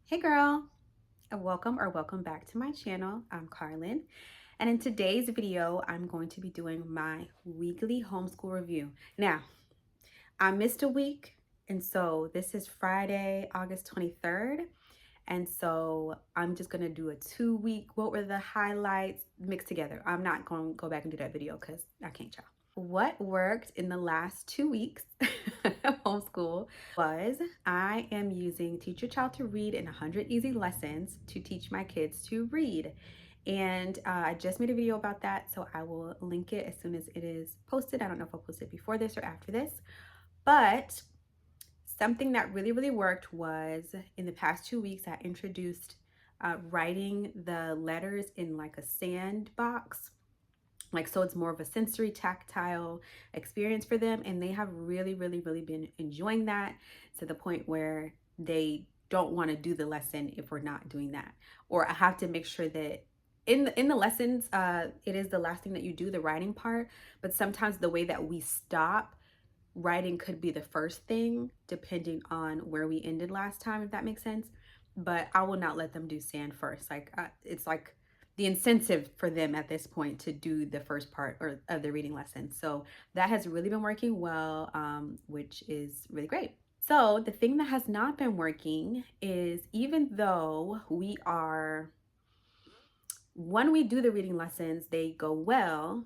Hey girl, welcome back to my channel. I'm Carlin, and in today's video, I'm going to be doing my weekly homeschool review. Now, I missed a week, and so this is Friday, August 23rd, and so I'm just gonna do a 2 week, what were the highlights mixed together. I'm not gonna go back and do that video because I can't, y'all. What worked in the last 2 weeks of homeschool was I am using Teach Your Child to Read in 100 Easy Lessons to teach my kids to read. And I just made a video about that, so I will link it as soon as it is posted. I don't know if I'll post it before this or after this, but something that really worked was in the past 2 weeks, I introduced writing the letters in like a sandbox, so it's more of a sensory tactile experience for them, and they have really been enjoying that to the point where they don't want to do the lesson if we're not doing that. Or I have to make sure that in the lessons, it is the last thing that you do, the writing part, but sometimes the way that we stop writing could be the first thing depending on where we ended last time, if that makes sense. But I will not let them do sand first. It's like the incentive for them at this point to do the first part or of the reading lesson. So that has really been working well, which is really great. So the thing that has not been working is, even though when we do the reading lessons, they go well.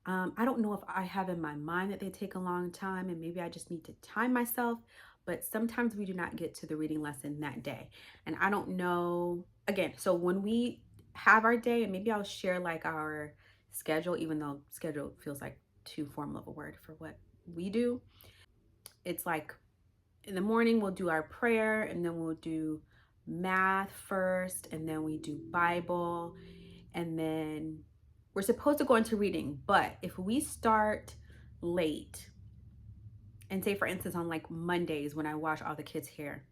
I don't know if I have in my mind that they take a long time and maybe I just need to time myself, but sometimes we do not get to the reading lesson that day. And I don't know, again, so when we have our day, and maybe I'll share like our schedule, even though schedule feels like too formal of a word for what we do. It's like in the morning, we'll do our prayer, and then we'll do math first, and then we do Bible, and then we're supposed to go into reading. But if we start late, and say for instance on like Mondays when I wash all the kids' hair,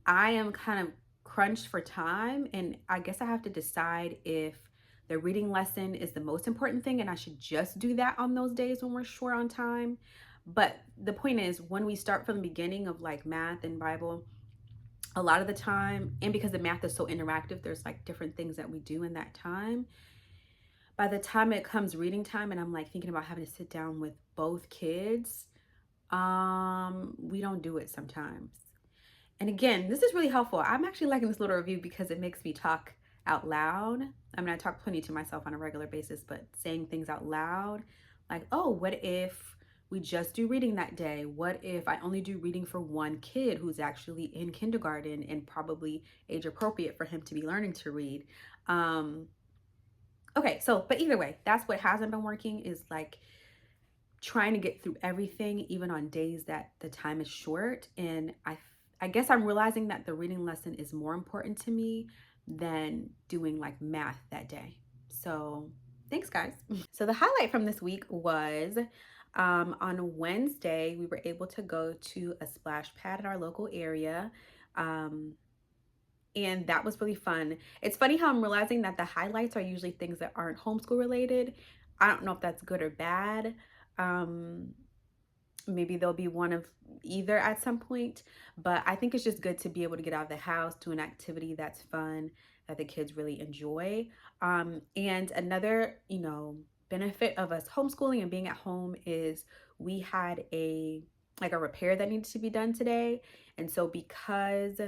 I am kind of crunched for time, and I guess I have to decide if the reading lesson is the most important thing and I should just do that on those days when we're short on time. But the point is, when we start from the beginning of like math and Bible, a lot of the time, and because the math is so interactive, there's like different things that we do in that time. By the time it comes reading time and I'm like thinking about having to sit down with both kids, we don't do it sometimes. And again, this is really helpful. I'm actually liking this little review because it makes me talk out loud. I mean, I talk plenty to myself on a regular basis, but saying things out loud, like, oh, what if we just do reading that day? What if I only do reading for one kid who's actually in kindergarten and probably age appropriate for him to be learning to read? Okay, so, but either way, that's what hasn't been working, is like trying to get through everything, even on days that the time is short. And I guess I'm realizing that the reading lesson is more important to me than doing like math that day. So thanks, guys. So the highlight from this week was on Wednesday, we were able to go to a splash pad in our local area. And that was really fun. It's funny how I'm realizing that the highlights are usually things that aren't homeschool related. I don't know if that's good or bad. Um, Maybe there'll be one of either at some point, but I think it's just good to be able to get out of the house, do an activity that's fun, that the kids really enjoy. And another, benefit of us homeschooling and being at home is we had a repair that needed to be done today. And so because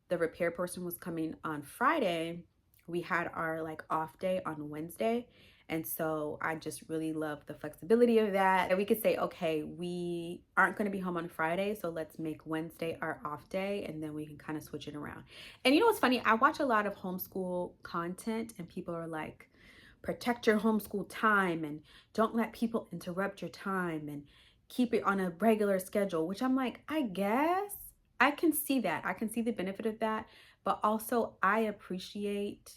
the repair person was coming on Friday, we had our like off day on Wednesday. And so I just really love the flexibility of that. And we could say, okay, we aren't going to be home on Friday, so let's make Wednesday our off day, and then we can kind of switch it around. And you know what's funny? I watch a lot of homeschool content, and people are like, protect your homeschool time and don't let people interrupt your time and keep it on a regular schedule, which I'm like, I guess I can see that. I can see the benefit of that, but also I appreciate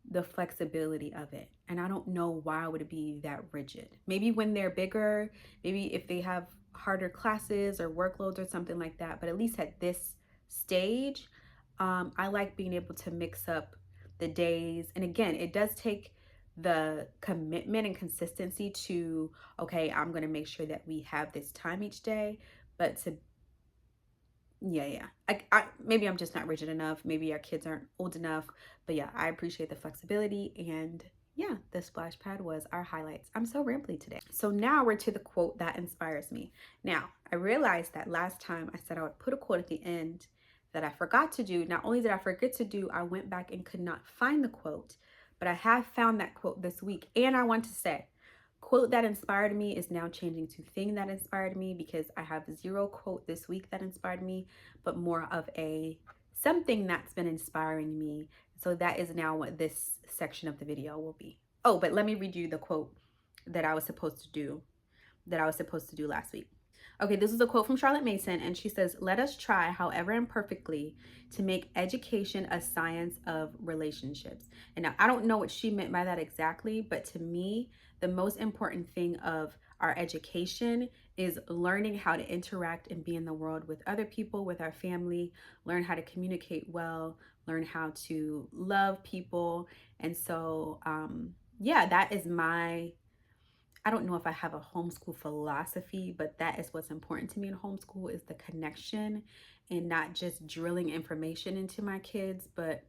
the flexibility of it. And I don't know why would it be that rigid. Maybe when they're bigger, maybe if they have harder classes or workloads or something like that. But at least at this stage, I like being able to mix up the days. And again, it does take the commitment and consistency to, okay, I'm going to make sure that we have this time each day, but to Yeah. I maybe I'm just not rigid enough. Maybe our kids aren't old enough. But yeah, I appreciate the flexibility. And yeah, the splash pad was our highlights. I'm so rambly today. So now we're to the quote that inspires me. Now, I realized that last time I said I would put a quote at the end that I forgot to do. Not only did I forget to do, I went back and could not find the quote, but I have found that quote this week. And I want to say, quote that inspired me is now changing to thing that inspired me, because I have zero quote this week that inspired me, but more of a something that's been inspiring me. So that is now what this section of the video will be. Oh, but let me read you the quote that I was supposed to do last week. Okay, this is a quote from Charlotte Mason, and she says, "Let us try, however imperfectly, to make education a science of relationships." And now I don't know what she meant by that exactly, but to me, the most important thing of our education is learning how to interact and be in the world with other people, with our family, learn how to communicate well, learn how to love people. And so, yeah, that is my, I don't know if I have a homeschool philosophy, but that is what's important to me in homeschool, is the connection, and not just drilling information into my kids, but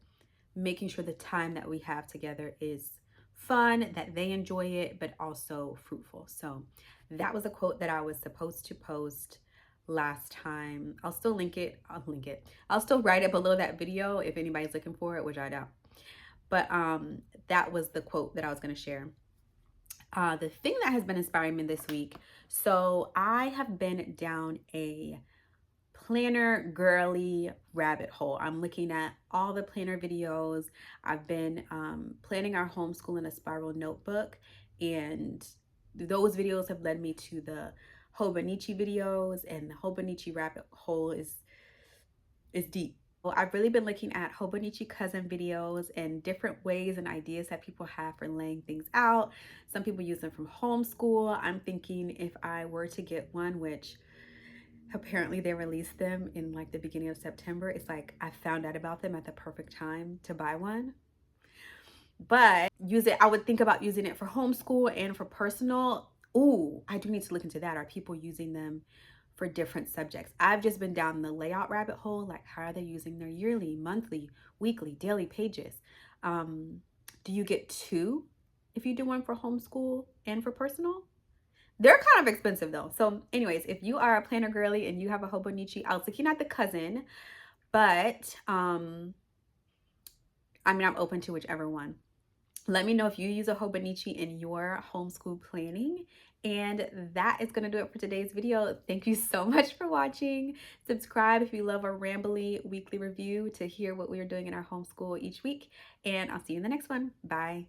making sure the time that we have together is fun, that they enjoy it, but also fruitful. So that was a quote that I was supposed to post last time. I'll still link it. I'll still write it below that video if anybody's looking for it, which I doubt. But that was the quote that I was going to share. The thing that has been inspiring me this week. So I have been down a planner girly rabbit hole. I'm looking at all the planner videos. I've been planning our homeschool in a spiral notebook, and those videos have led me to the Hobonichi videos, and the Hobonichi rabbit hole is deep. Well, I've really been looking at Hobonichi cousin videos and different ways and ideas that people have for laying things out. Some people use them from homeschool. I'm thinking if I were to get one, which apparently they released them in like the beginning of September, it's like I found out about them at the perfect time to buy one. But I would think about using it for homeschool and for personal. Ooh, I do need to look into that. Are people using them for different subjects? I've just been down the layout rabbit hole. Like, how are they using their yearly, monthly, weekly, daily pages? Do you get two if you do one for homeschool and for personal? They're kind of expensive though. So anyways, if you are a planner girly and you have a Hobonichi, I was looking at the cousin, but I mean, I'm open to whichever one. Let me know if you use a Hobonichi in your homeschool planning. And that is going to do it for today's video. Thank you so much for watching. Subscribe if you love a rambly weekly review to hear what we are doing in our homeschool each week. And I'll see you in the next one. Bye.